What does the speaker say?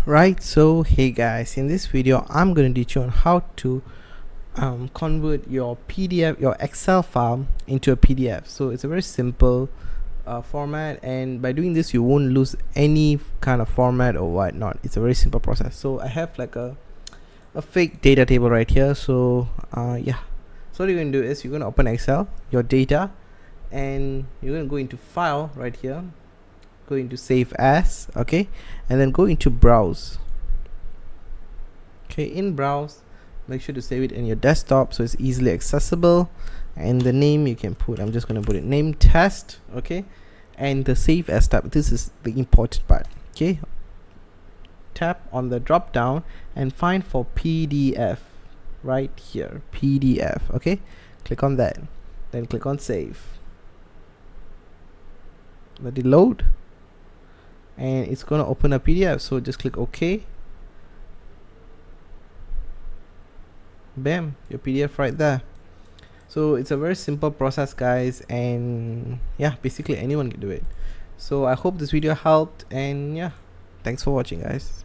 Right, so hey guys, in this video I'm going to teach you on how to convert your PDF, your Excel file into a PDF. So it's a very simple format, and by doing this you won't lose any kind of format or whatnot. It's a very simple process. So I have like a fake data table right here. So yeah, so what you're going to do is you're going to open Excel, your data, and you're going to go into file right here, go into save as, okay, and then go into browse. Okay, in browse, make sure to save it in your desktop so it's easily accessible, and the name you can put, I'm just going to put it name test, okay, and the save as tab, this is the important part. Okay, tap on the drop down and find for PDF right here, PDF. Okay, click on that, then click on save, let it load, and it's going to open a PDF. So just click OK. Bam, your PDF right there. So it's a very simple process, guys, and yeah, basically anyone can do it. So I hope this video helped, and yeah, thanks for watching, guys.